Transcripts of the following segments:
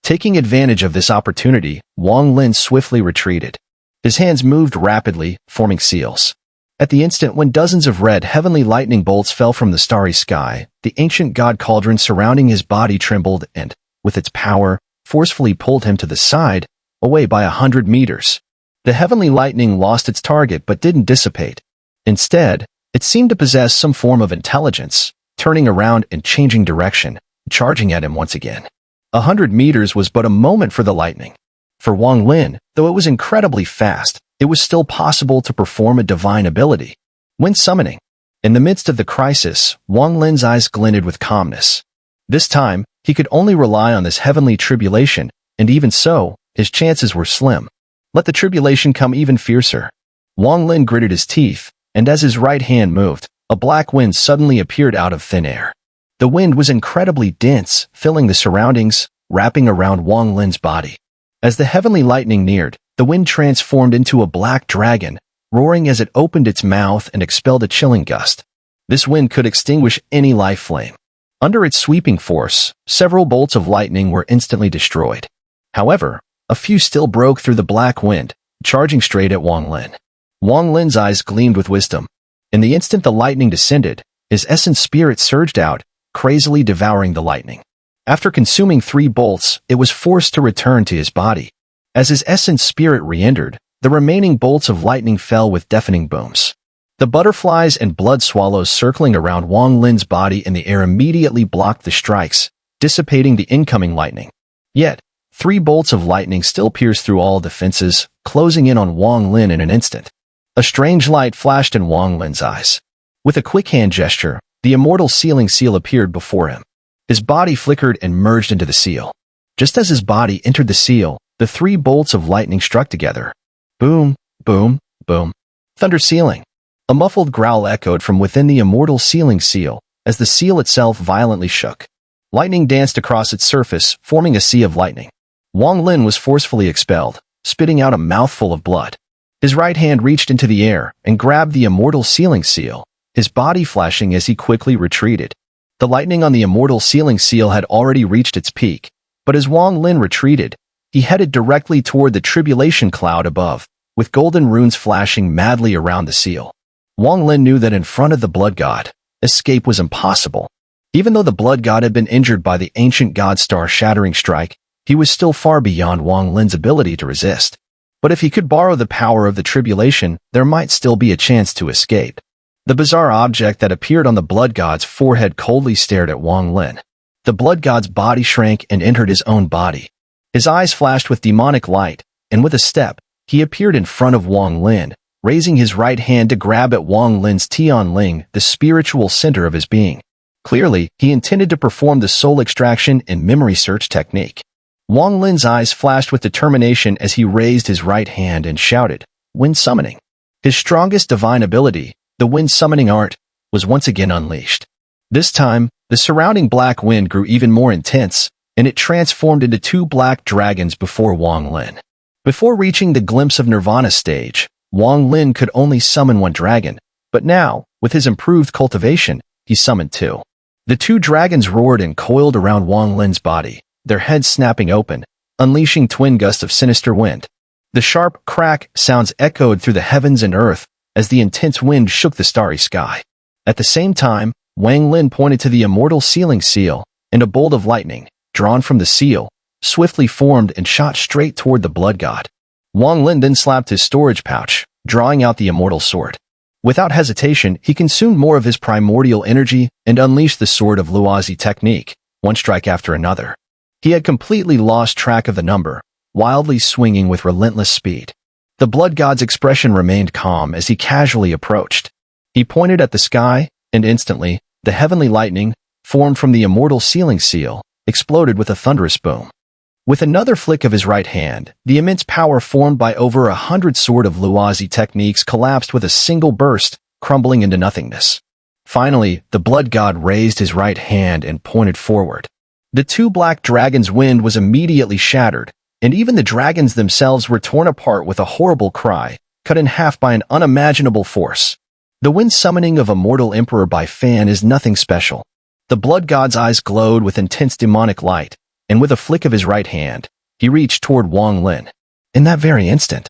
Taking advantage of this opportunity, Wang Lin swiftly retreated. His hands moved rapidly, forming seals. At the instant when dozens of red heavenly lightning bolts fell from the starry sky, the ancient god cauldron surrounding his body trembled and, with its power, forcefully pulled him to the side, away by 100 meters. The heavenly lightning lost its target but didn't dissipate. Instead, it seemed to possess some form of intelligence, turning around and changing direction, charging at him once again. 100 meters was but a moment for the lightning. For Wang Lin, though it was incredibly fast, it was still possible to perform a divine ability. Wind summoning. In the midst of the crisis, Wang Lin's eyes glinted with calmness. This time, he could only rely on this heavenly tribulation, and even so, his chances were slim. Let the tribulation come even fiercer. Wang Lin gritted his teeth, and as his right hand moved, a black wind suddenly appeared out of thin air. The wind was incredibly dense, filling the surroundings, wrapping around Wang Lin's body. As the heavenly lightning neared, the wind transformed into a black dragon, roaring as it opened its mouth and expelled a chilling gust. This wind could extinguish any life flame. Under its sweeping force, several bolts of lightning were instantly destroyed. However, a few still broke through the black wind, charging straight at Wang Lin. Wang Lin's eyes gleamed with wisdom. In the instant the lightning descended, his essence spirit surged out, crazily devouring the lightning. After consuming 3 bolts, it was forced to return to his body. As his essence spirit re-entered, the remaining bolts of lightning fell with deafening booms. The butterflies and blood swallows circling around Wang Lin's body in the air immediately blocked the strikes, dissipating the incoming lightning. Yet, 3 bolts of lightning still pierced through all defenses, closing in on Wang Lin in an instant. A strange light flashed in Wang Lin's eyes. With a quick hand gesture, the immortal sealing seal appeared before him. His body flickered and merged into the seal. Just as his body entered the seal, the 3 bolts of lightning struck together. Boom, boom, boom. Thunder sealing. A muffled growl echoed from within the immortal sealing seal, as the seal itself violently shook. Lightning danced across its surface, forming a sea of lightning. Wang Lin was forcefully expelled, spitting out a mouthful of blood. His right hand reached into the air and grabbed the immortal sealing seal, his body flashing as he quickly retreated. The lightning on the immortal sealing seal had already reached its peak, but as Wang Lin retreated, he headed directly toward the tribulation cloud above, with golden runes flashing madly around the seal. Wang Lin knew that in front of the blood god, escape was impossible. Even though the blood god had been injured by the ancient god star-shattering strike, he was still far beyond Wang Lin's ability to resist. But if he could borrow the power of the tribulation, there might still be a chance to escape. The bizarre object that appeared on the blood god's forehead coldly stared at Wang Lin. The blood god's body shrank and entered his own body. His eyes flashed with demonic light, and with a step, he appeared in front of Wang Lin, raising his right hand to grab at Wang Lin's Tianling, the spiritual center of his being. Clearly, he intended to perform the soul extraction and memory search technique. Wang Lin's eyes flashed with determination as he raised his right hand and shouted, "Wind summoning." His strongest divine ability, the wind summoning art, was once again unleashed. This time, the surrounding black wind grew even more intense, and it transformed into 2 black dragons before Wang Lin. Before reaching the glimpse of Nirvana stage, Wang Lin could only summon 1 dragon, but now, with his improved cultivation, he summoned 2. The 2 dragons roared and coiled around Wang Lin's body, their heads snapping open, unleashing twin gusts of sinister wind. The sharp crack sounds echoed through the heavens and earth as the intense wind shook the starry sky. At the same time, Wang Lin pointed to the immortal sealing seal, and a bolt of lightning, drawn from the seal, swiftly formed and shot straight toward the blood god. Wang Lin then slapped his storage pouch, drawing out the immortal sword. Without hesitation, he consumed more of his primordial energy and unleashed the sword of Luozi technique, one strike after another. He had completely lost track of the number, wildly swinging with relentless speed. The blood god's expression remained calm as he casually approached. He pointed at the sky, and instantly, the heavenly lightning, formed from the immortal sealing seal, exploded with a thunderous boom. With another flick of his right hand, the immense power formed by over 100 sword of Luozi techniques collapsed with a single burst, crumbling into nothingness. Finally, the blood god raised his right hand and pointed forward. The 2 black dragons' wind was immediately shattered, and even the dragons themselves were torn apart with a horrible cry, cut in half by an unimaginable force. The wind summoning of a mortal emperor by Fan is nothing special. The blood god's eyes glowed with intense demonic light, and with a flick of his right hand, he reached toward Wang Lin. In that very instant,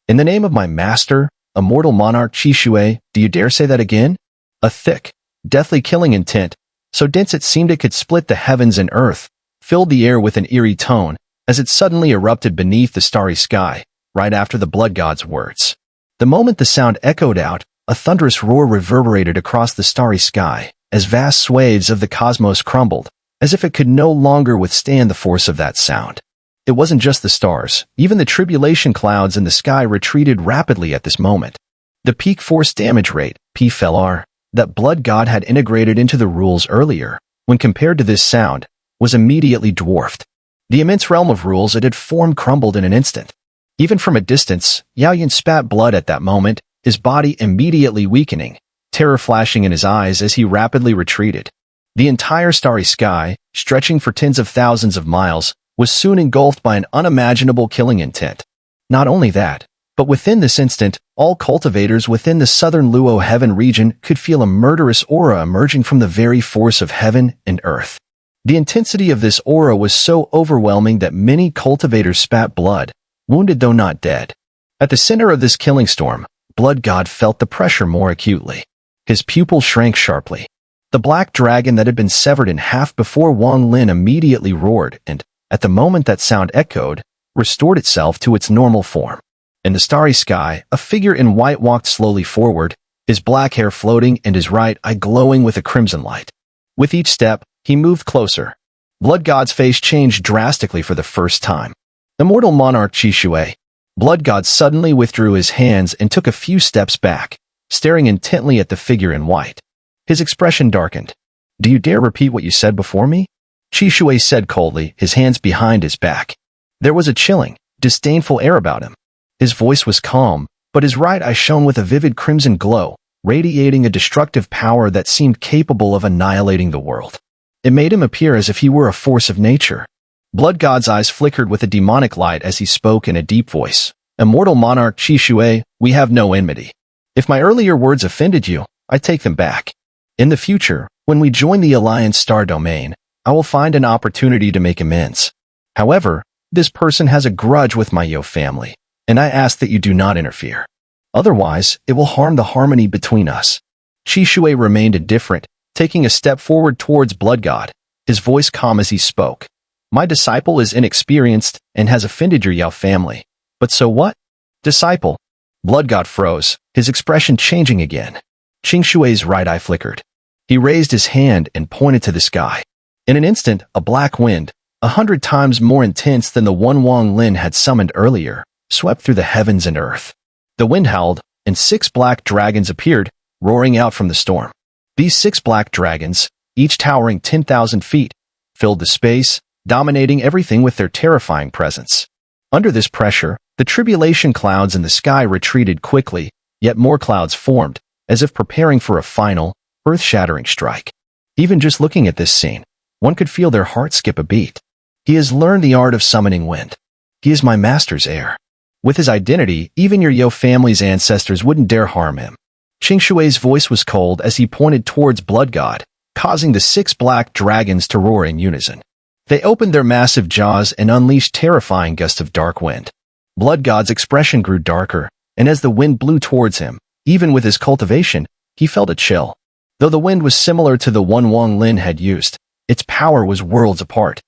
"In the name of my master, immortal monarch Xun'er, do you dare say that again?" A thick, deathly killing intent, so dense it seemed it could split the heavens and earth, filled the air with an eerie tone as it suddenly erupted beneath the starry sky, right after the blood god's words. The moment the sound echoed out, a thunderous roar reverberated across the starry sky as vast swathes of the cosmos crumbled, as if it could no longer withstand the force of that sound. It wasn't just the stars, even the tribulation clouds in the sky retreated rapidly at this moment. The peak force damage rate, PFLR, that blood god had integrated into the rules earlier, when compared to this sound, was immediately dwarfed. The immense realm of rules it had formed crumbled in an instant. Even from a distance, Yao Yan spat blood at that moment, his body immediately weakening, terror flashing in his eyes as he rapidly retreated. The entire starry sky, stretching for tens of thousands of miles, was soon engulfed by an unimaginable killing intent. Not only that, but within this instant, all cultivators within the southern Luo heaven region could feel a murderous aura emerging from the very force of heaven and earth. The intensity of this aura was so overwhelming that many cultivators spat blood, wounded though not dead. At the center of this killing storm, Blood God felt the pressure more acutely. His pupil shrank sharply. The black dragon that had been severed in half before Wang Lin immediately roared and, at the moment that sound echoed, restored itself to its normal form. In the starry sky, a figure in white walked slowly forward, his black hair floating and his right eye glowing with a crimson light. With each step, he moved closer. Blood God's face changed drastically for the first time. Immortal monarch Xun'er. Blood God suddenly withdrew his hands and took a few steps back, staring intently at the figure in white. His expression darkened. "Do you dare repeat what you said before me?" Xun'er said coldly, his hands behind his back. There was a chilling, disdainful air about him. His voice was calm, but his right eye shone with a vivid crimson glow, radiating a destructive power that seemed capable of annihilating the world. It made him appear as if he were a force of nature. Blood God's eyes flickered with a demonic light as he spoke in a deep voice. "Immortal monarch Xun'er, we have no enmity. If my earlier words offended you, I take them back. In the future, when we join the Alliance Star Domain, I will find an opportunity to make amends. However, this person has a grudge with my Yo family, and I ask that you do not interfere. Otherwise, it will harm the harmony between us." Xun'er remained indifferent, taking a step forward towards Blood God, his voice calm as he spoke. "My disciple is inexperienced and has offended your Yao family. But so what?" "Disciple." Blood God froze, his expression changing again. Xun'er's right eye flickered. He raised his hand and pointed to the sky. In an instant, a black wind, 100 times more intense than the one Wang Lin had summoned earlier, swept through the heavens and earth. The wind howled, and 6 black dragons appeared, roaring out from the storm. These 6 black dragons, each towering 10,000 feet, filled the space, dominating everything with their terrifying presence. Under this pressure, the tribulation clouds in the sky retreated quickly, yet more clouds formed, as if preparing for a final, earth-shattering strike. Even just looking at this scene, one could feel their heart skip a beat. "He has learned the art of summoning wind. He is my master's heir. With his identity, even your Yo family's ancestors wouldn't dare harm him." Xun'er's voice was cold as he pointed towards Blood God, causing the 6 black dragons to roar in unison. They opened their massive jaws and unleashed terrifying gusts of dark wind. Blood God's expression grew darker, and as the wind blew towards him, even with his cultivation, he felt a chill. Though the wind was similar to the one Wang Lin had used, its power was worlds apart.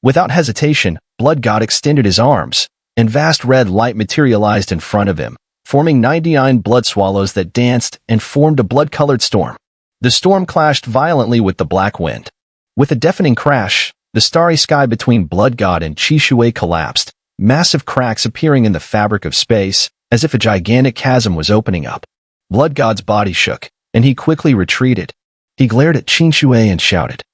Without hesitation, Blood God extended his arms, and vast red light materialized in front of him, forming 99 blood swallows that danced and formed a blood-colored storm. The storm clashed violently with the black wind. With a deafening crash, the starry sky between Blood God and Xun'er collapsed, massive cracks appearing in the fabric of space, as if a gigantic chasm was opening up. Blood God's body shook, and he quickly retreated. He glared at Xun'er and shouted,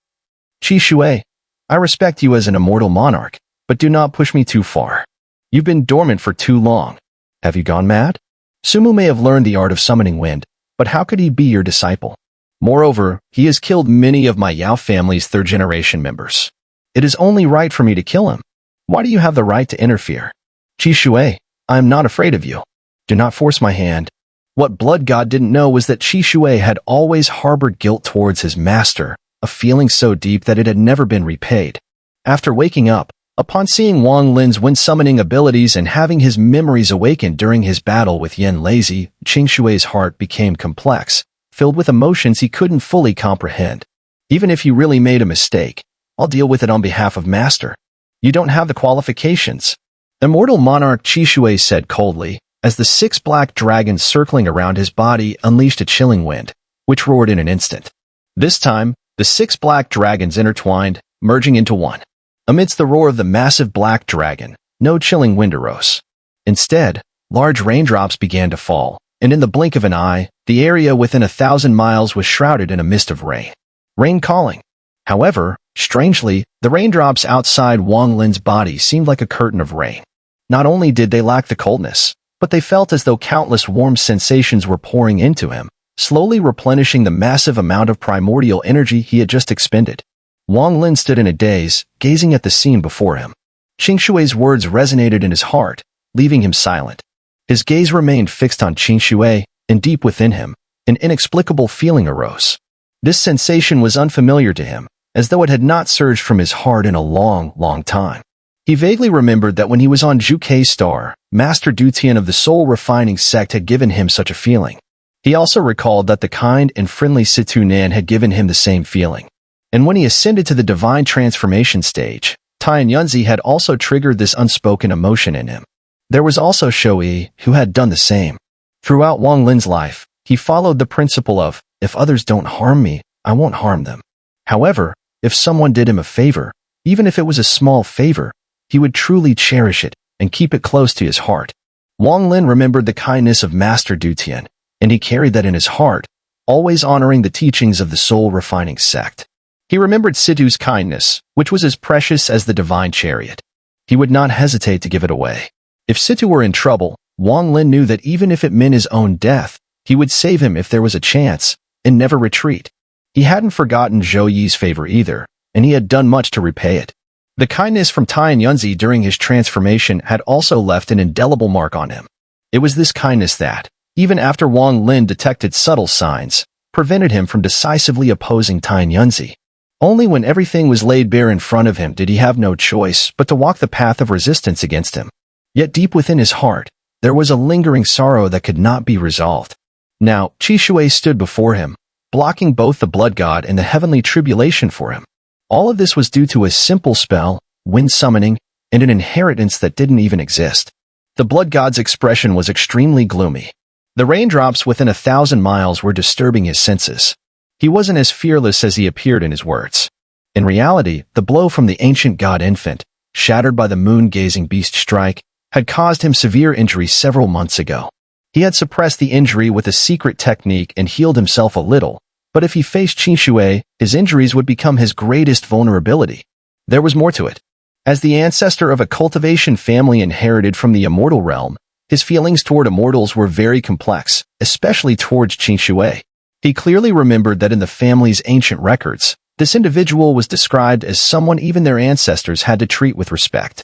"Xun'er, I respect you as an immortal monarch, but do not push me too far. You've been dormant for too long. Have you gone mad? Sumu may have learned the art of summoning wind, but how could he be your disciple? Moreover, he has killed many of my Yao family's third-generation members. It is only right for me to kill him. Why do you have the right to interfere? Xun'er, I am not afraid of you. Do not force my hand." What Blood God didn't know was that Xun'er had always harbored guilt towards his master, a feeling so deep that it had never been repaid. After waking up, upon seeing Wang Lin's wind-summoning abilities and having his memories awakened during his battle with Yan Lazy, Qing Shui's heart became complex, filled with emotions he couldn't fully comprehend. Even if you really made a mistake, I'll deal with it on behalf of Master. You don't have the qualifications. Immortal Monarch Qi Shui said coldly, as the 6 black dragons circling around his body unleashed a chilling wind, which roared in an instant. This time, the 6 black dragons intertwined, merging into one. Amidst the roar of the massive black dragon, no chilling wind arose. Instead, large raindrops began to fall, and in the blink of an eye, the area within 1,000 miles was shrouded in a mist of rain. Rain calling. However, strangely, the raindrops outside Wang Lin's body seemed like a curtain of rain. Not only did they lack the coldness, but they felt as though countless warm sensations were pouring into him, slowly replenishing the massive amount of primordial energy he had just expended. Wang Lin stood in a daze, gazing at the scene before him. Qing Shui's words resonated in his heart, leaving him silent. His gaze remained fixed on Qing Shui, and deep within him, an inexplicable feeling arose. This sensation was unfamiliar to him, as though it had not surged from his heart in a long, long time. He vaguely remembered that when he was on Zhu Star, Master Du Tian of the Soul Refining Sect had given him such a feeling. He also recalled that the kind and friendly Situ Nan had given him the same feeling. And when he ascended to the divine transformation stage, Tai and Yunzi had also triggered this unspoken emotion in him. There was also Shou-Yi, who had done the same. Throughout Wang Lin's life, he followed the principle of, if others don't harm me, I won't harm them. However, if someone did him a favor, even if it was a small favor, he would truly cherish it and keep it close to his heart. Wang Lin remembered the kindness of Master Du Tian, and he carried that in his heart, always honoring the teachings of the Soul Refining Sect. He remembered Situ's kindness, which was as precious as the divine chariot. He would not hesitate to give it away. If Situ were in trouble, Wang Lin knew that even if it meant his own death, he would save him if there was a chance, and never retreat. He hadn't forgotten Zhou Yi's favor either, and he had done much to repay it. The kindness from Tai and Yunzi during his transformation had also left an indelible mark on him. It was this kindness that, even after Wang Lin detected subtle signs, prevented him from decisively opposing Tai and Yunzi. Only when everything was laid bare in front of him did he have no choice but to walk the path of resistance against him. Yet deep within his heart, there was a lingering sorrow that could not be resolved. Now, Qi Shui stood before him, blocking both the blood god and the heavenly tribulation for him. All of this was due to a simple spell, wind summoning, and an inheritance that didn't even exist. The blood god's expression was extremely gloomy. The raindrops within 1,000 miles were disturbing his senses. He wasn't as fearless as he appeared in his words. In reality, the blow from the ancient god infant, shattered by the moon-gazing beast strike, had caused him severe injury several months ago. He had suppressed the injury with a secret technique and healed himself a little, but if he faced Qin Shui, his injuries would become his greatest vulnerability. There was more to it. As the ancestor of a cultivation family inherited from the immortal realm, his feelings toward immortals were very complex, especially towards Qin Shui. He clearly remembered that in the family's ancient records, this individual was described as someone even their ancestors had to treat with respect.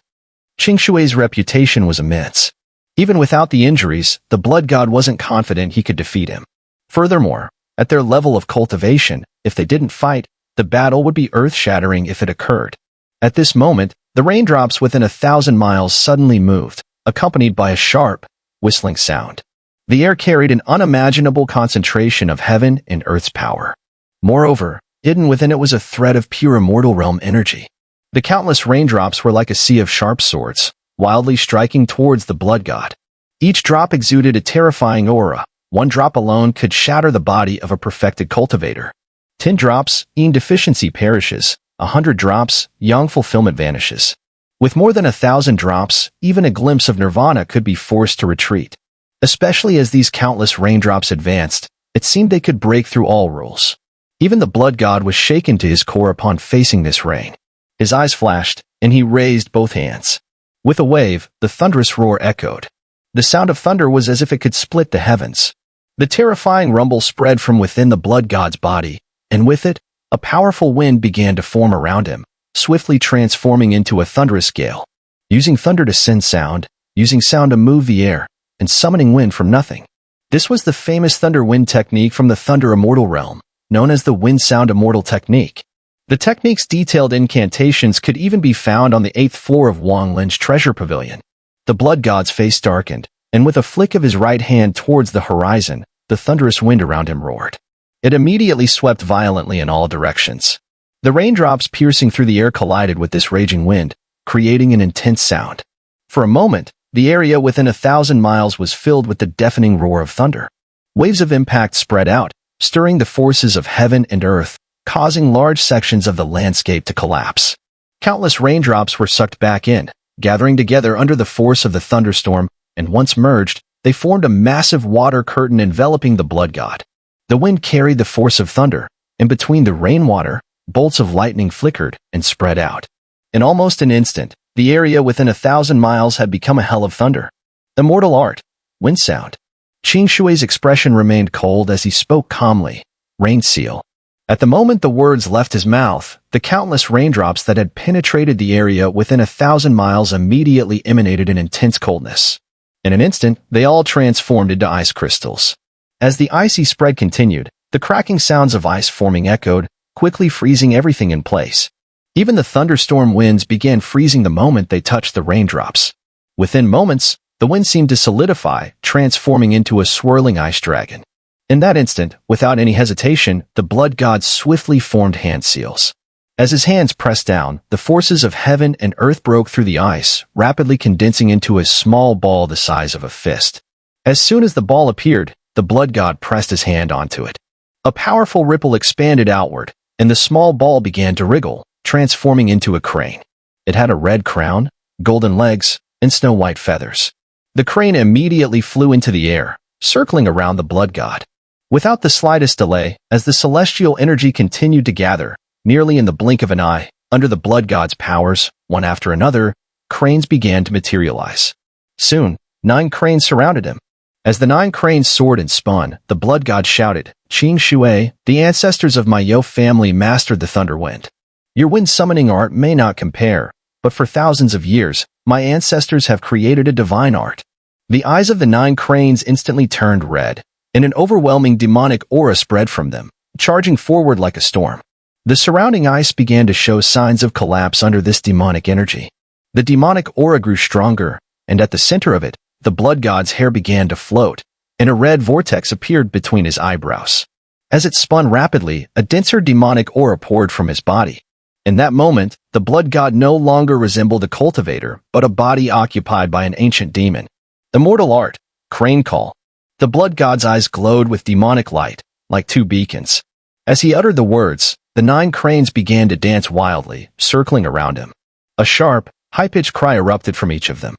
Qing Shui's reputation was immense. Even without the injuries, the blood god wasn't confident he could defeat him. Furthermore, at their level of cultivation, if they didn't fight, the battle would be earth-shattering if it occurred. At this moment, the raindrops within 1,000 miles suddenly moved, accompanied by a sharp, whistling sound. The air carried an unimaginable concentration of heaven and earth's power. Moreover, hidden within it was a thread of pure immortal realm energy. The countless raindrops were like a sea of sharp swords, wildly striking towards the blood god. Each drop exuded a terrifying aura. One drop alone could shatter the body of a perfected cultivator. 10 drops, Yin deficiency perishes. 100 drops, Yang fulfillment vanishes. With more than 1,000 drops, even a glimpse of nirvana could be forced to retreat. Especially as these countless raindrops advanced, it seemed they could break through all rules. Even the blood god was shaken to his core upon facing this rain. His eyes flashed, and he raised both hands. With a wave, the thunderous roar echoed. The sound of thunder was as if it could split the heavens. The terrifying rumble spread from within the blood god's body, and with it, a powerful wind began to form around him, swiftly transforming into a thunderous gale. Using thunder to send sound, using sound to move the air, and summoning wind from nothing. This was the famous thunder wind technique from the Thunder Immortal realm, known as the Wind Sound Immortal technique. The technique's detailed incantations could even be found on the 8th floor of Wang Lin's treasure pavilion. The blood god's face darkened, and with a flick of his right hand towards the horizon, the thunderous wind around him roared. It immediately swept violently in all directions. The raindrops piercing through the air collided with this raging wind, creating an intense sound. For a moment, the area within 1,000 miles was filled with the deafening roar of thunder. Waves of impact spread out, stirring the forces of heaven and earth, causing large sections of the landscape to collapse. Countless raindrops were sucked back in, gathering together under the force of the thunderstorm, and once merged, they formed a massive water curtain enveloping the blood god. The wind carried the force of thunder, and between the rainwater, bolts of lightning flickered and spread out. In almost an instant, the area within 1,000 miles had become a hell of thunder. Immortal art. Wind sound. Qing Shui's expression remained cold as he spoke calmly. Rain seal. At the moment the words left his mouth, the countless raindrops that had penetrated the area within 1,000 miles immediately emanated an intense coldness. In an instant, they all transformed into ice crystals. As the icy spread continued, the cracking sounds of ice forming echoed, quickly freezing everything in place. Even the thunderstorm winds began freezing the moment they touched the raindrops. Within moments, the wind seemed to solidify, transforming into a swirling ice dragon. In that instant, without any hesitation, the blood god swiftly formed hand seals. As his hands pressed down, the forces of heaven and earth broke through the ice, rapidly condensing into a small ball the size of a fist. As soon as the ball appeared, the blood god pressed his hand onto it. A powerful ripple expanded outward, and the small ball began to wriggle, transforming into a crane. It had a red crown, golden legs, and snow-white feathers. The crane immediately flew into the air, circling around the blood god. Without the slightest delay, as the celestial energy continued to gather, nearly in the blink of an eye, under the blood god's powers, one after another, cranes began to materialize. Soon, 9 cranes surrounded him. As the 9 cranes soared and spun, the blood god shouted, "Qing Shui, the ancestors of my Yo family mastered the thunder wind. Your wind summoning art may not compare, but for thousands of years, my ancestors have created a divine art." The eyes of the 9 cranes instantly turned red, and an overwhelming demonic aura spread from them, charging forward like a storm. The surrounding ice began to show signs of collapse under this demonic energy. The demonic aura grew stronger, and at the center of it, the blood god's hair began to float, and a red vortex appeared between his eyebrows. As it spun rapidly, a denser demonic aura poured from his body. In that moment, the blood god no longer resembled a cultivator, but a body occupied by an ancient demon. Immortal art. Crane call. The blood god's eyes glowed with demonic light, like 2 beacons. As he uttered the words, the 9 cranes began to dance wildly, circling around him. A sharp, high-pitched cry erupted from each of them.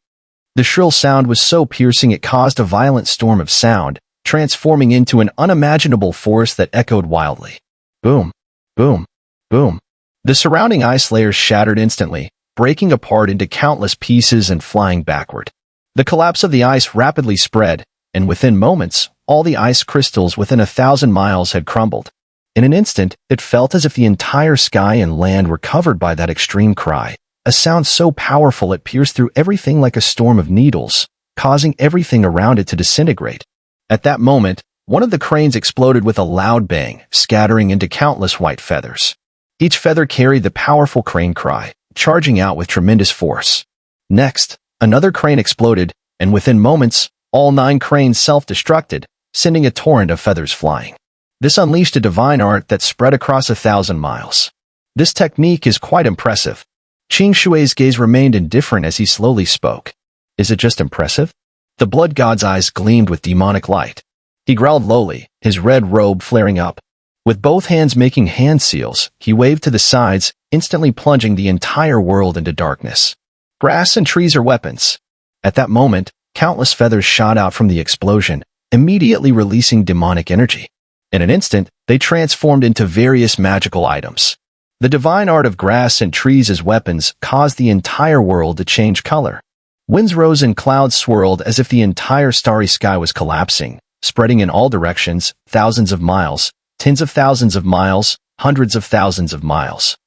The shrill sound was so piercing it caused a violent storm of sound, transforming into an unimaginable force that echoed wildly. Boom, boom, boom. The surrounding ice layers shattered instantly, breaking apart into countless pieces and flying backward. The collapse of the ice rapidly spread, and within moments, all the ice crystals within 1,000 miles had crumbled. In an instant, it felt as if the entire sky and land were covered by that extreme cry, a sound so powerful it pierced through everything like a storm of needles, causing everything around it to disintegrate. At that moment, one of the cranes exploded with a loud bang, scattering into countless white feathers. Each feather carried the powerful crane cry, charging out with tremendous force. Next, another crane exploded, and within moments, all 9 cranes self-destructed, sending a torrent of feathers flying. This unleashed a divine art that spread across 1,000 miles. This technique is quite impressive. Qing Shui's gaze remained indifferent as he slowly spoke. Is it just impressive? The blood god's eyes gleamed with demonic light. He growled lowly, his red robe flaring up. With both hands making hand seals, he waved to the sides, instantly plunging the entire world into darkness. Grass and trees are weapons. At that moment, countless feathers shot out from the explosion, immediately releasing demonic energy. In an instant, they transformed into various magical items. The divine art of grass and trees as weapons caused the entire world to change color. Winds rose and clouds swirled as if the entire starry sky was collapsing, spreading in all directions, thousands of miles, tens of thousands of miles, hundreds of thousands of miles.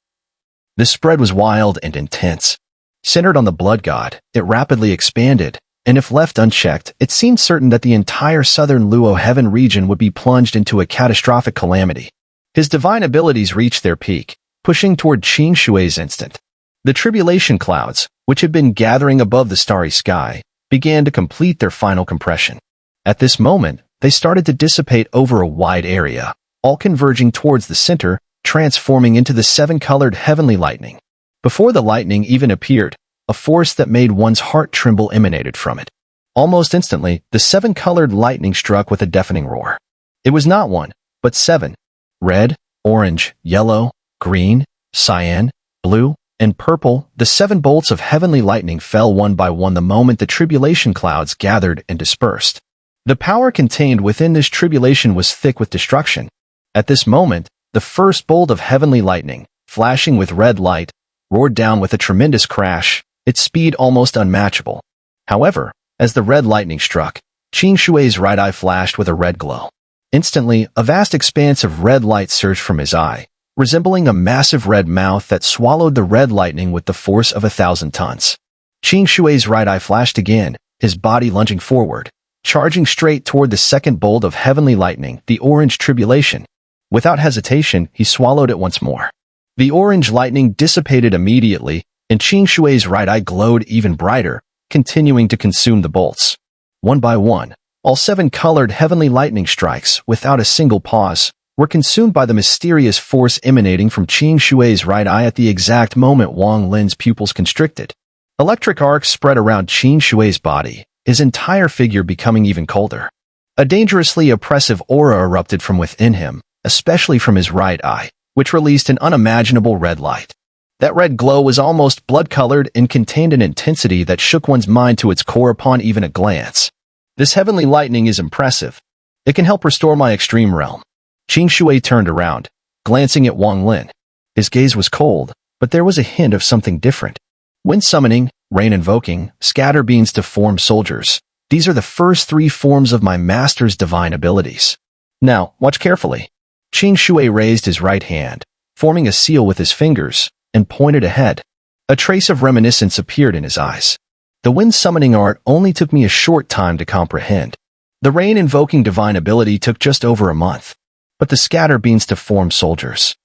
The spread was wild and intense. Centered on the blood god, it rapidly expanded, and if left unchecked, it seemed certain that the entire southern Luo heaven region would be plunged into a catastrophic calamity. His divine abilities reached their peak, pushing toward Qing Shui's instant. The tribulation clouds, which had been gathering above the starry sky, began to complete their final compression. At this moment, they started to dissipate over a wide area, all converging towards the center, transforming into the seven-colored heavenly lightning. Before the lightning even appeared, a force that made one's heart tremble emanated from it. Almost instantly, the seven-colored lightning struck with a deafening roar. It was not one, but seven. Red, orange, yellow, green, cyan, blue, and purple, the seven bolts of heavenly lightning fell one by one the moment the tribulation clouds gathered and dispersed. The power contained within this tribulation was thick with destruction. At this moment, the first bolt of heavenly lightning, flashing with red light, roared down with a tremendous crash, its speed almost unmatchable. However, as the red lightning struck, Qing Shui's right eye flashed with a red glow. Instantly, a vast expanse of red light surged from his eye, resembling a massive red mouth that swallowed the red lightning with the force of 1,000 tons. Qing Shui's right eye flashed again, his body lunging forward, charging straight toward the second bolt of heavenly lightning, the orange tribulation. Without hesitation, he swallowed it once more. The orange lightning dissipated immediately, and Qing Shui's right eye glowed even brighter, continuing to consume the bolts. One by one, all seven-colored heavenly lightning strikes, without a single pause, were consumed by the mysterious force emanating from Qing Shui's right eye at the exact moment Wang Lin's pupils constricted. Electric arcs spread around Qing Shui's body, his entire figure becoming even colder. A dangerously oppressive aura erupted from within him, especially from his right eye, which released an unimaginable red light. That red glow was almost blood-colored and contained an intensity that shook one's mind to its core upon even a glance. This heavenly lightning is impressive. It can help restore my extreme realm. Qing Shui turned around, glancing at Wang Lin. His gaze was cold, but there was a hint of something different. Wind summoning, rain invoking, scatter beams to form soldiers. These are the first three forms of my master's divine abilities. Now, watch carefully. Qing Shui raised his right hand, forming a seal with his fingers, and pointed ahead. A trace of reminiscence appeared in his eyes. The wind summoning art only took me a short time to comprehend. The rain invoking divine ability took just over a month. But the scatter beams to form soldiers.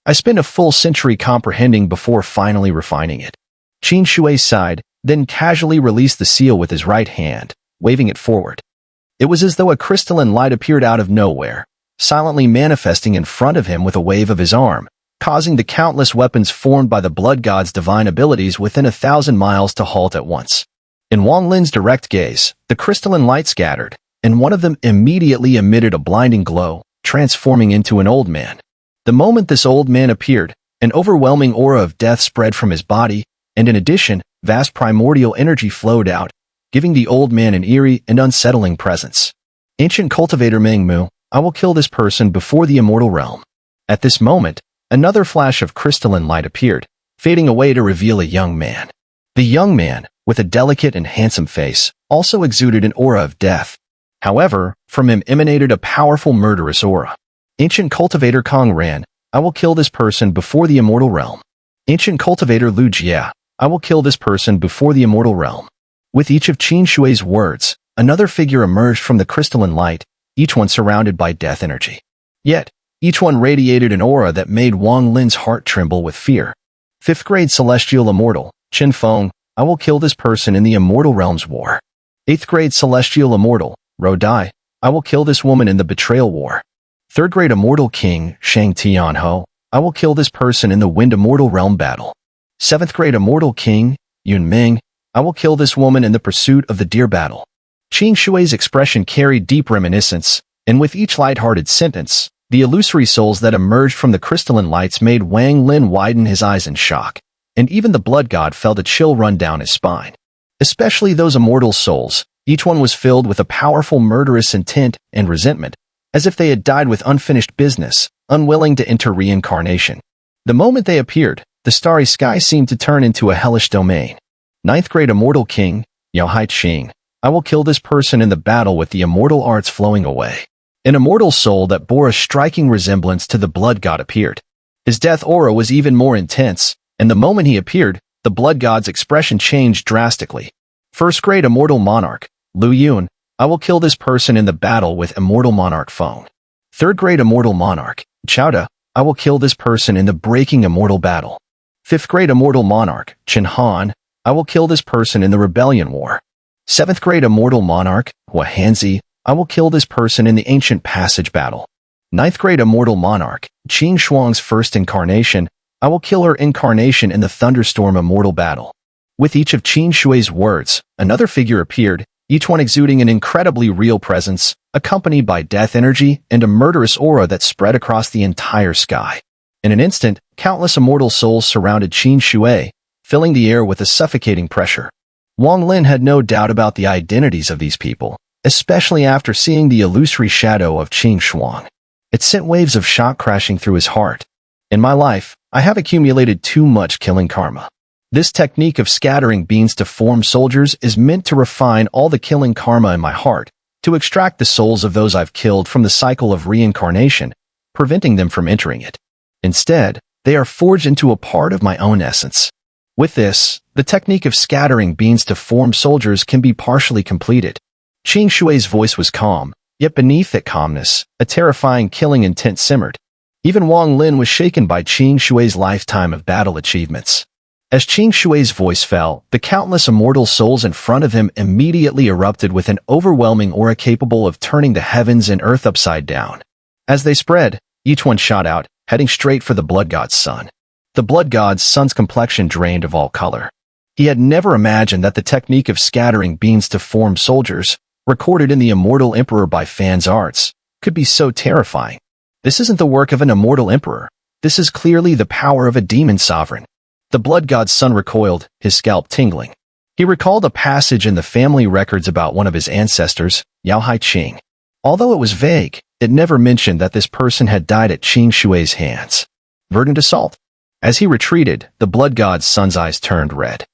I spent a full century comprehending before finally refining it. Qing Shui sighed, then casually released the seal with his right hand, waving it forward. It was as though a crystalline light appeared out of nowhere, silently manifesting in front of him with a wave of his arm, causing the countless weapons formed by the blood god's divine abilities within 1,000 miles to halt at once. In Wang Lin's direct gaze, the crystalline light scattered, and one of them immediately emitted a blinding glow, transforming into an old man. The moment this old man appeared, an overwhelming aura of death spread from his body, and in addition, vast primordial energy flowed out, giving the old man an eerie and unsettling presence. Ancient cultivator Mengmu, I will kill this person before the immortal realm. At this moment, another flash of crystalline light appeared, fading away to reveal a young man. The young man, with a delicate and handsome face, also exuded an aura of death. However, from him emanated a powerful murderous aura. Ancient cultivator Kong Ran, I will kill this person before the immortal realm. Ancient cultivator Lu Jia, I will kill this person before the immortal realm. With each of Qing Shui's words, another figure emerged from the crystalline light, each one surrounded by death energy. Yet, each one radiated an aura that made Wang Lin's heart tremble with fear. 5th grade Celestial Immortal, Chen Feng, I will kill this person in the immortal realm's war. 8th grade Celestial Immortal, Ro Dai, I will kill this woman in the betrayal war. 3rd grade Immortal King, Shang Tianho, I will kill this person in the Wind Immortal Realm battle. 7th grade Immortal King, Yun Ming, I will kill this woman in the pursuit of the deer battle. Qing Shui's expression carried deep reminiscence, and with each light-hearted sentence, the illusory souls that emerged from the crystalline lights made Wang Lin widen his eyes in shock, and even the blood god felt a chill run down his spine. Especially those immortal souls, each one was filled with a powerful murderous intent and resentment, as if they had died with unfinished business, unwilling to enter reincarnation. The moment they appeared, the starry sky seemed to turn into a hellish domain. 9th grade Immortal King, Yao Hai Qing, I will kill this person in the battle with the immortal arts flowing away. An immortal soul that bore a striking resemblance to the blood god appeared. His death aura was even more intense, and the moment he appeared, the blood god's expression changed drastically. 1st grade Immortal Monarch, Lu Yun, I will kill this person in the battle with Immortal Monarch Feng. 3rd grade Immortal Monarch, Chao Da, I will kill this person in the breaking immortal battle. 5th grade immortal monarch, Xun'er, I will kill this person in the rebellion war. 7th grade immortal monarch, Wang, I will kill this person in the ancient passage battle. 9th grade immortal monarch, Qing Shuang's first incarnation, I will kill her incarnation in the thunderstorm immortal battle. With each of Qin Shui's words, another figure appeared, each one exuding an incredibly real presence, accompanied by death energy and a murderous aura that spread across the entire sky. In an instant, countless immortal souls surrounded Qin Shui, filling the air with a suffocating pressure. Wang Lin had no doubt about the identities of these people, especially after seeing the illusory shadow of Qin Shuang. It sent waves of shock crashing through his heart. In my life, I have accumulated too much killing karma. This technique of scattering beans to form soldiers is meant to refine all the killing karma in my heart, to extract the souls of those I've killed from the cycle of reincarnation, preventing them from entering it. Instead, they are forged into a part of my own essence. With this, the technique of scattering beans to form soldiers can be partially completed. Qin Shui's voice was calm, yet beneath that calmness, a terrifying killing intent simmered. Even Wang Lin was shaken by Qin Shui's lifetime of battle achievements. As Qin Shui's voice fell, the countless immortal souls in front of him immediately erupted with an overwhelming aura capable of turning the heavens and earth upside down. As they spread, each one shot out, heading straight for the blood god's sun. The blood god's sun's complexion drained of all color. He had never imagined that the technique of scattering beans to form soldiers, recorded in the immortal emperor by Fan's arts, could be so terrifying. This isn't the work of an immortal emperor. This is clearly the power of a demon sovereign. The blood god's son recoiled, his scalp tingling. He recalled a passage in the family records about one of his ancestors, Yao Haiqing. Although it was vague, it never mentioned that this person had died at Qin Shui's hands. Verdant assault. As he retreated, the blood god's son's eyes turned red.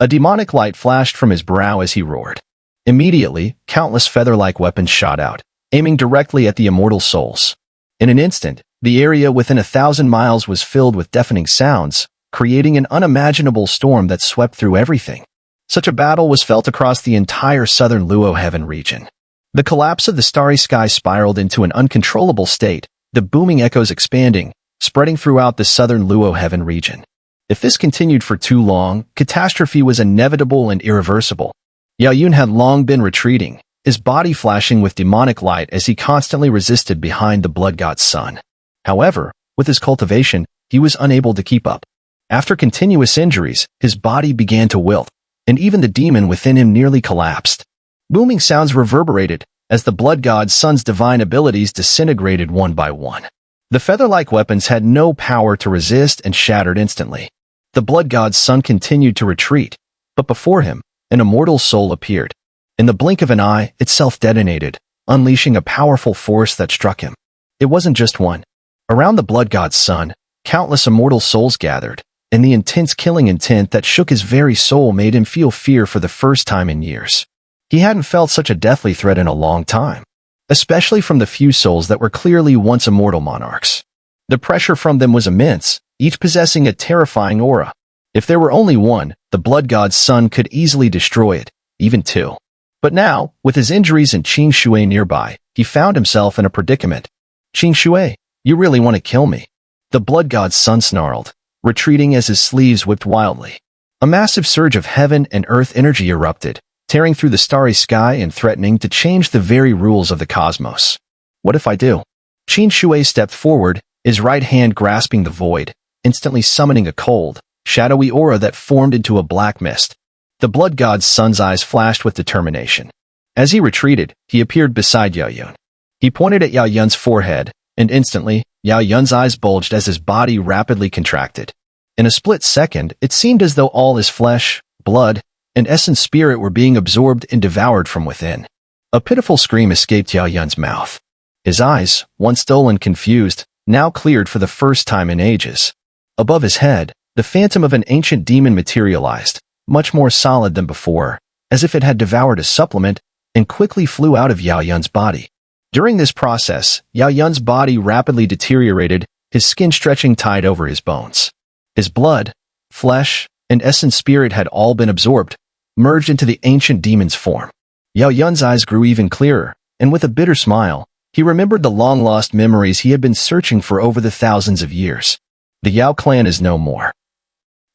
A demonic light flashed from his brow as he roared. Immediately, countless feather-like weapons shot out, aiming directly at the immortal souls. In an instant, the area within 1,000 miles was filled with deafening sounds, creating an unimaginable storm that swept through everything. Such a battle was felt across the entire southern Luo Heaven region. The collapse of the starry sky spiraled into an uncontrollable state, the booming echoes expanding, spreading throughout the southern Luo Heaven region. If this continued for too long, catastrophe was inevitable and irreversible. Yao Yun had long been retreating, his body flashing with demonic light as he constantly resisted behind the blood god's son. However, with his cultivation, he was unable to keep up. After continuous injuries, his body began to wilt, and even the demon within him nearly collapsed. Booming sounds reverberated as the blood god's son's divine abilities disintegrated one by one. The feather-like weapons had no power to resist and shattered instantly. The blood god's son continued to retreat, but before him, an immortal soul appeared. In the blink of an eye, it self-detonated, unleashing a powerful force that struck him. It wasn't just one. Around the blood god's son, countless immortal souls gathered, and the intense killing intent that shook his very soul made him feel fear for the first time in years. He hadn't felt such a deathly threat in a long time, especially from the few souls that were clearly once immortal monarchs. The pressure from them was immense, each possessing a terrifying aura. If there were only one, the blood god's son could easily destroy it, even two. But now, with his injuries and Qin Shui nearby, he found himself in a predicament. Qin Shui, you really want to kill me? The blood god's son snarled, retreating as his sleeves whipped wildly. A massive surge of heaven and earth energy erupted, tearing through the starry sky and threatening to change the very rules of the cosmos. What if I do? Qin Shui stepped forward, his right hand grasping the void, instantly summoning a cold, shadowy aura that formed into a black mist. The blood god's son's eyes flashed with determination. As he retreated, he appeared beside Yao Yun. He pointed at Yao Yun's forehead, and instantly, Yao Yun's eyes bulged as his body rapidly contracted. In a split second, it seemed as though all his flesh, blood, and essence spirit were being absorbed and devoured from within. A pitiful scream escaped Yao Yun's mouth. His eyes, once dull and confused, now cleared for the first time in ages. Above his head, the phantom of an ancient demon materialized, much more solid than before, as if it had devoured a supplement, and quickly flew out of Yao Yun's body. During this process, Yao Yun's body rapidly deteriorated, his skin stretching tight over his bones. His blood, flesh, and essence spirit had all been absorbed, merged into the ancient demon's form. Yao Yun's eyes grew even clearer, and with a bitter smile, He remembered the long-lost memories he had been searching for over the thousands of years. The Yao clan is no more.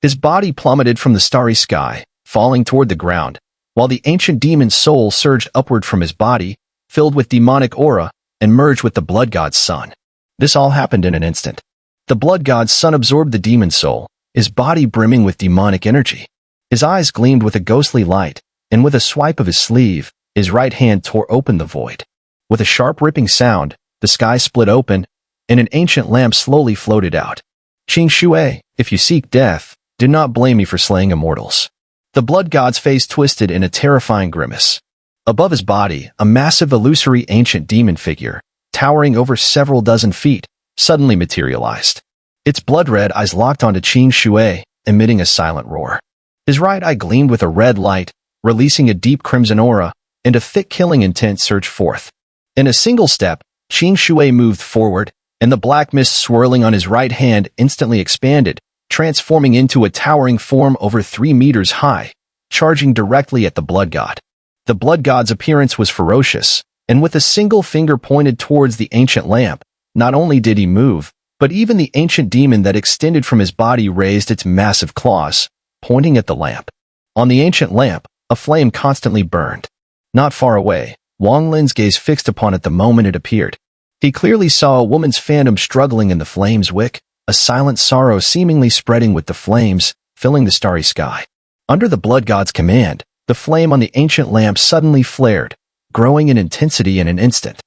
His body plummeted from the starry sky, falling toward the ground, while the ancient demon's soul surged upward from his body, filled with demonic aura, and merged with the blood god's son. This all happened in an instant. The blood god's son absorbed the demon's soul, his body brimming with demonic energy. His eyes gleamed with a ghostly light, and with a swipe of his sleeve, his right hand tore open the void. With a sharp ripping sound, the sky split open, and an ancient lamp slowly floated out. Qing Shui, if you seek death, do not blame me for slaying immortals. The blood god's face twisted in a terrifying grimace. Above his body, a massive illusory ancient demon figure, towering over several dozen feet, suddenly materialized. Its blood-red eyes locked onto Qing Shui, emitting a silent roar. His right eye gleamed with a red light, releasing a deep crimson aura, and a thick killing intent surged forth. In a single step, Qing Shui moved forward, and the black mist swirling on his right hand instantly expanded, transforming into a towering form over 3 meters high, charging directly at the blood god. The blood god's appearance was ferocious, and with a single finger pointed towards the ancient lamp, not only did he move, but even the ancient demon that extended from his body raised its massive claws, pointing at the lamp. On the ancient lamp, a flame constantly burned. Not far away, Wang Lin's gaze fixed upon it the moment it appeared. He clearly saw a woman's phantom struggling in the flame's wick, a silent sorrow seemingly spreading with the flames, filling the starry sky. Under the blood god's command, the flame on the ancient lamp suddenly flared, growing in intensity in an instant.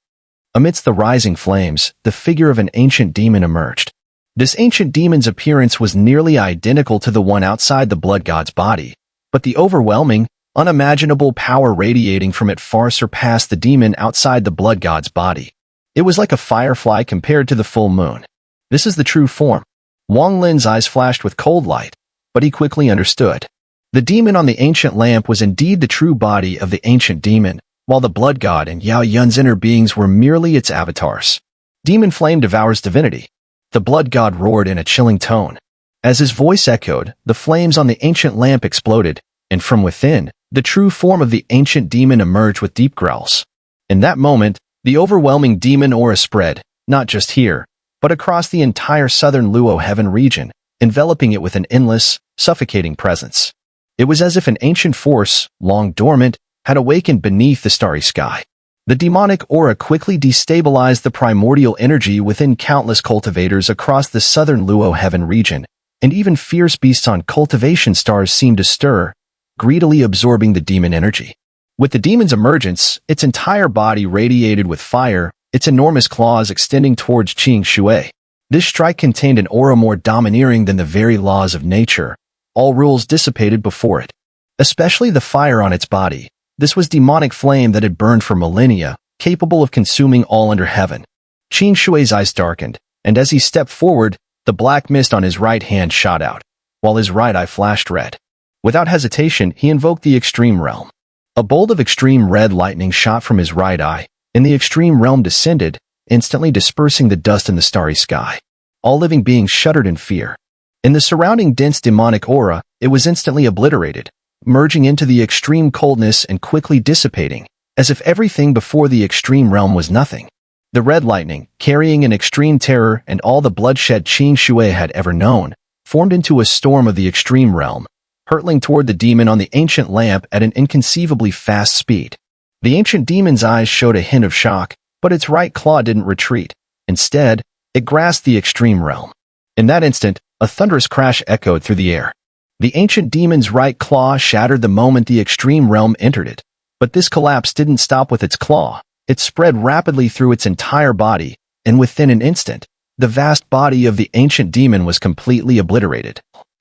Amidst the rising flames, the figure of an ancient demon emerged. This ancient demon's appearance was nearly identical to the one outside the blood god's body, but the overwhelming, unimaginable power radiating from it far surpassed the demon outside the blood god's body. It was like a firefly compared to the full moon. This is the true form. Wang Lin's eyes flashed with cold light, but he quickly understood. The demon on the ancient lamp was indeed the true body of the ancient demon, while the blood god and Yao Yun's inner beings were merely its avatars. Demon flame devours divinity. The blood god roared in a chilling tone. As his voice echoed, the flames on the ancient lamp exploded, and from within, the true form of the ancient demon emerged with deep growls. In that moment, the overwhelming demon aura spread, not just here, but across the entire southern Luo heaven region, enveloping it with an endless, suffocating presence. It was as if an ancient force, long dormant, had awakened beneath the starry sky. The demonic aura quickly destabilized the primordial energy within countless cultivators across the southern Luo heaven region, and even fierce beasts on cultivation stars seemed to stir, greedily absorbing the demon energy. With the demon's emergence, its entire body radiated with fire, its enormous claws extending towards Qing Shui. This strike contained an aura more domineering than the very laws of nature. All rules dissipated before it. Especially the fire on its body. This was demonic flame that had burned for millennia, capable of consuming all under heaven. Qing Shui's eyes darkened, and as he stepped forward, the black mist on his right hand shot out, while his right eye flashed red. Without hesitation, he invoked the Extreme Realm. A bolt of extreme red lightning shot from his right eye, and the Extreme Realm descended, instantly dispersing the dust in the starry sky. All living beings shuddered in fear. In the surrounding dense demonic aura, it was instantly obliterated, merging into the extreme coldness and quickly dissipating, as if everything before the Extreme Realm was nothing. The red lightning, carrying an extreme terror and all the bloodshed Qing Shui had ever known, formed into a storm of the Extreme Realm, hurtling toward the demon on the ancient lamp at an inconceivably fast speed. The ancient demon's eyes showed a hint of shock, but its right claw didn't retreat. Instead, it grasped the Extreme Realm. In that instant, a thunderous crash echoed through the air. The ancient demon's right claw shattered the moment the Extreme Realm entered it. But this collapse didn't stop with its claw. It spread rapidly through its entire body, and within an instant, the vast body of the ancient demon was completely obliterated,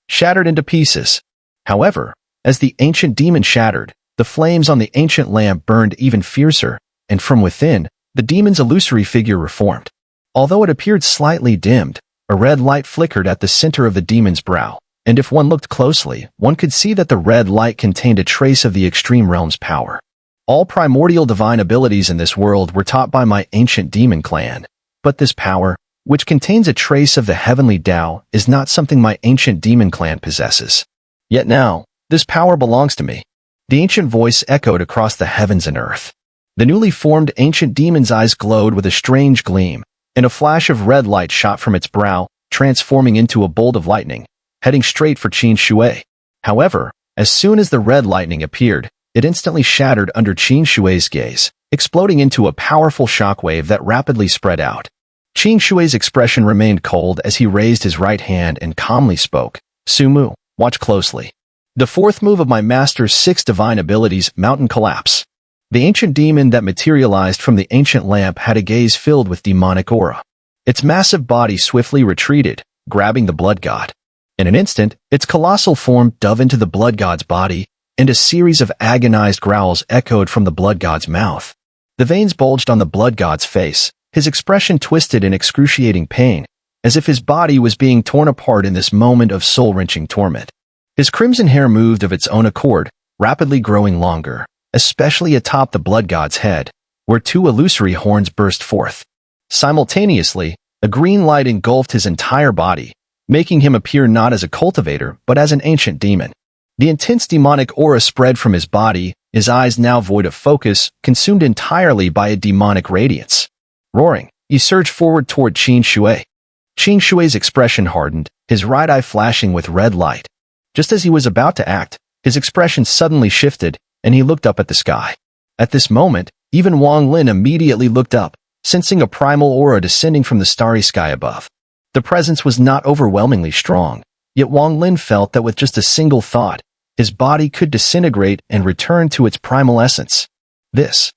shattered into pieces. However, as the ancient demon shattered, the flames on the ancient lamp burned even fiercer, and from within, the demon's illusory figure reformed. Although it appeared slightly dimmed, a red light flickered at the center of the demon's brow, and if one looked closely, one could see that the red light contained a trace of the Extreme Realm's power. All primordial divine abilities in this world were taught by my ancient demon clan, but this power, which contains a trace of the heavenly Tao, is not something my ancient demon clan possesses. Yet now, this power belongs to me. The ancient voice echoed across the heavens and earth. The newly formed ancient demon's eyes glowed with a strange gleam, and a flash of red light shot from its brow, transforming into a bolt of lightning, heading straight for Qin Shui. However, as soon as the red lightning appeared, it instantly shattered under Qin Shui's gaze, exploding into a powerful shockwave that rapidly spread out. Qin Shui's expression remained cold as he raised his right hand and calmly spoke, "Sumu, watch closely. The fourth move of my master's 6 divine abilities, Mountain Collapse." The ancient demon that materialized from the ancient lamp had a gaze filled with demonic aura. Its massive body swiftly retreated, grabbing the blood god. In an instant, its colossal form dove into the blood god's body, and a series of agonized growls echoed from the blood god's mouth. The veins bulged on the blood god's face, his expression twisted in excruciating pain, as if his body was being torn apart in this moment of soul-wrenching torment. His crimson hair moved of its own accord, rapidly growing longer, especially atop the blood god's head, where 2 illusory horns burst forth. Simultaneously, a green light engulfed his entire body, making him appear not as a cultivator but as an ancient demon. The intense demonic aura spread from his body, his eyes now void of focus, consumed entirely by a demonic radiance. Roaring, he surged forward toward Qin Shui. Qin Shui's expression hardened, his right eye flashing with red light. Just as he was about to act, his expression suddenly shifted, and he looked up at the sky. At this moment, even Wang Lin immediately looked up, sensing a primal aura descending from the starry sky above. The presence was not overwhelmingly strong, yet Wang Lin felt that with just a single thought, his body could disintegrate and return to its primal essence. This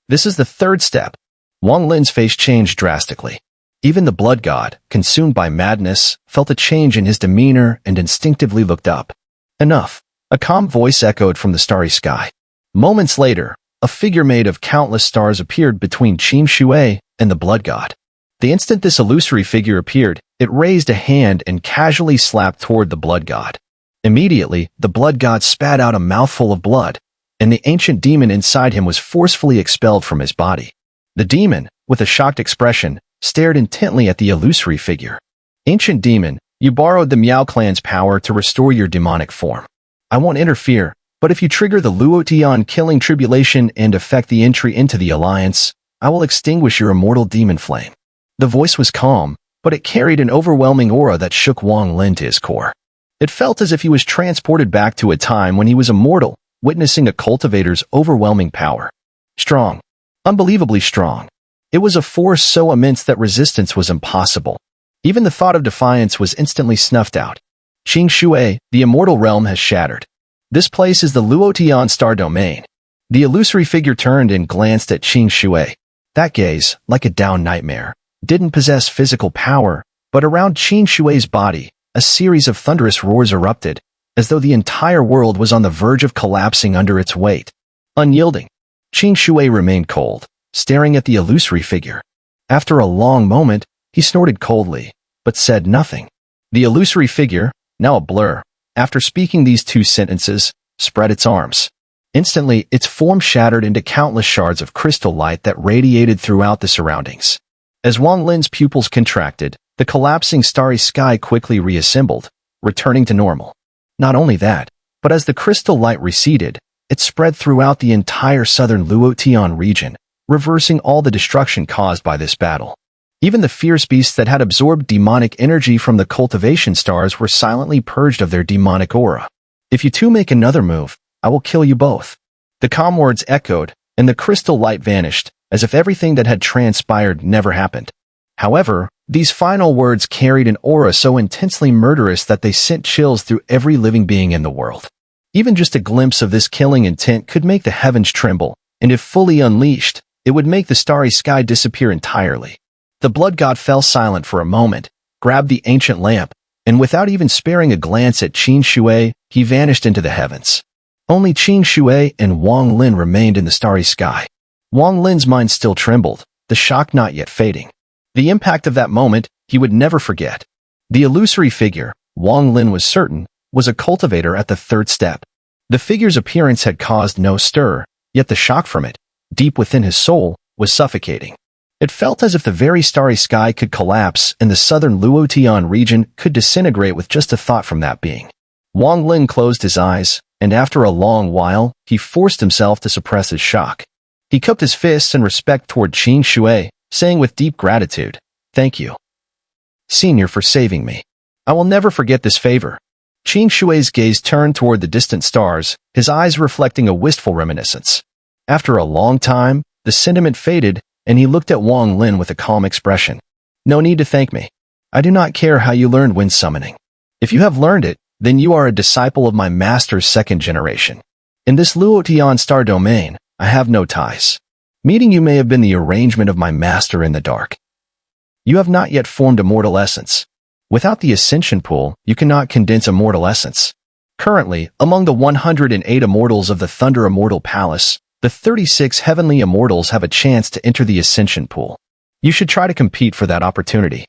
is the third step. Wang Lin's face changed drastically. Even the blood god, consumed by madness, felt a change in his demeanor and instinctively looked up. Enough. A calm voice echoed from the starry sky. Moments later, a figure made of countless stars appeared between Qin Shui and the blood god. The instant this illusory figure appeared, it raised a hand and casually slapped toward the blood god. Immediately, the blood god spat out a mouthful of blood, and the ancient demon inside him was forcefully expelled from his body. The demon, with a shocked expression, stared intently at the illusory figure. "Ancient demon, you borrowed the Miao clan's power to restore your demonic form. I won't interfere, but if you trigger the Luotian killing tribulation and affect the entry into the alliance, I will extinguish your immortal demon flame." The voice was calm, but it carried an overwhelming aura that shook Wang Lin to his core. It felt as if he was transported back to a time when he was immortal, witnessing a cultivator's overwhelming power. Strong. Unbelievably strong. It was a force so immense that resistance was impossible. Even the thought of defiance was instantly snuffed out. Qin Shui, the immortal realm has shattered. This place is the Luotian star domain. The illusory figure turned and glanced at Qin Shui. That gaze, like a down nightmare, didn't possess physical power, but around Qin Shui's body, a series of thunderous roars erupted, as though the entire world was on the verge of collapsing under its weight. Unyielding, Qin Shui remained cold, staring at the illusory figure. After a long moment, he snorted coldly, but said nothing. The illusory figure, now a blur, after speaking these 2 sentences, spread its arms. Instantly, its form shattered into countless shards of crystal light that radiated throughout the surroundings. As Wang Lin's pupils contracted, the collapsing starry sky quickly reassembled, returning to normal. Not only that, but as the crystal light receded, it spread throughout the entire southern Luotian region, reversing all the destruction caused by this battle. Even the fierce beasts that had absorbed demonic energy from the cultivation stars were silently purged of their demonic aura. "If you 2 make another move, I will kill you both." The calm words echoed, and the crystal light vanished, as if everything that had transpired never happened. However, these final words carried an aura so intensely murderous that they sent chills through every living being in the world. Even just a glimpse of this killing intent could make the heavens tremble, and if fully unleashed, it would make the starry sky disappear entirely. The blood god fell silent for a moment, grabbed the ancient lamp, and without even sparing a glance at Qin Shui, he vanished into the heavens. Only Qin Shui and Wang Lin remained in the starry sky. Wang Lin's mind still trembled, the shock not yet fading. The impact of that moment, he would never forget. The illusory figure, Wang Lin was certain, was a cultivator at the 3rd step. The figure's appearance had caused no stir, yet the shock from it, deep within his soul, was suffocating. It felt as if the very starry sky could collapse and the southern Luotian region could disintegrate with just a thought from that being. Wang Lin closed his eyes, and after a long while, he forced himself to suppress his shock. He cupped his fists in respect toward Qing Shui, saying with deep gratitude, "Thank you, Senior, for saving me. I will never forget this favor." Qing Shui's gaze turned toward the distant stars, his eyes reflecting a wistful reminiscence. After a long time, the sentiment faded, and he looked at Wang Lin with a calm expression. "No need to thank me. I do not care how you learned wind summoning. If you have learned it, then you are a disciple of my master's second generation. In this Luotian star domain, I have no ties. Meeting you may have been the arrangement of my master in the dark. You have not yet formed a mortal essence. Without the ascension pool, you cannot condense a mortal essence. Currently, among the 108 immortals of the Thunder Immortal Palace, the 36 heavenly immortals have a chance to enter the ascension pool. You should try to compete for that opportunity."